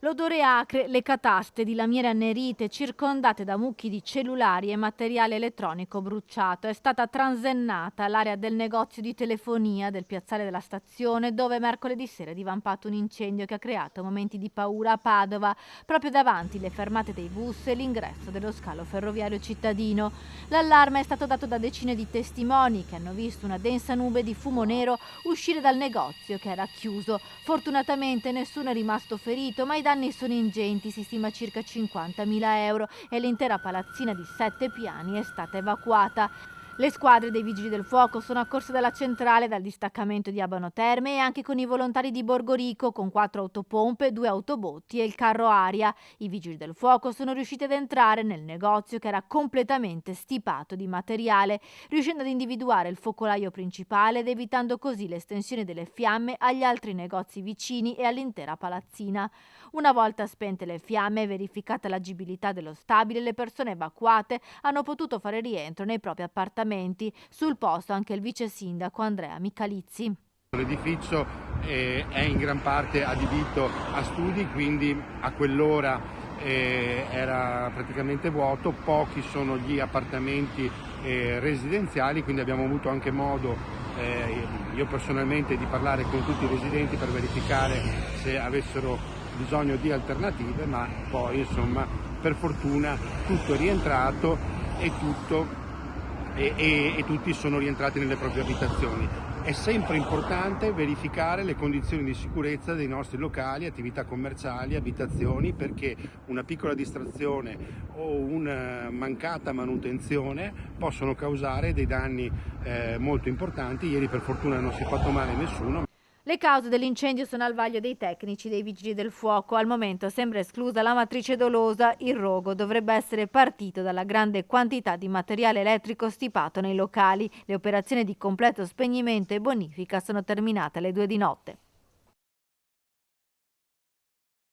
L'odore acre, le cataste di lamiere annerite circondate da mucchi di cellulari e materiale elettronico bruciato. È stata transennata l'area del negozio di telefonia del piazzale della stazione, dove mercoledì sera è divampato un incendio che ha creato momenti di paura a Padova, proprio davanti le fermate dei bus e l'ingresso dello scalo ferroviario cittadino. L'allarme è stato dato da decine di testimoni che hanno visto una densa nube di fumo nero uscire dal negozio che era chiuso. Fortunatamente nessuno è rimasto ferito, ma i danni sono ingenti, si stima circa 50.000 euro, e l'intera palazzina di 7 piani è stata evacuata. Le squadre dei Vigili del Fuoco sono accorse dalla centrale, dal distaccamento di Abano Terme e anche con i volontari di Borgorico, con 4 autopompe, 2 autobotti e il carro aria. I Vigili del Fuoco sono riusciti ad entrare nel negozio che era completamente stipato di materiale, riuscendo ad individuare il focolaio principale ed evitando così l'estensione delle fiamme agli altri negozi vicini e all'intera palazzina. Una volta spente le fiamme e verificata l'agibilità dello stabile, le persone evacuate hanno potuto fare rientro nei propri appartamenti. Sul posto anche il vice sindaco Andrea Michalizzi. L'edificio è in gran parte adibito a studi, quindi a quell'ora era praticamente vuoto, pochi sono gli appartamenti residenziali, quindi abbiamo avuto anche modo, io personalmente, di parlare con tutti i residenti per verificare se avessero bisogno di alternative, ma poi insomma per fortuna tutto è rientrato e tutti sono rientrati nelle proprie abitazioni. È sempre importante verificare le condizioni di sicurezza dei nostri locali, attività commerciali, abitazioni, perché una piccola distrazione o una mancata manutenzione possono causare dei danni molto importanti. Ieri per fortuna non si è fatto male a nessuno. Le cause dell'incendio sono al vaglio dei tecnici dei Vigili del Fuoco. Al momento sembra esclusa la matrice dolosa. Il rogo dovrebbe essere partito dalla grande quantità di materiale elettrico stipato nei locali. Le operazioni di completo spegnimento e bonifica sono terminate alle 2 di notte.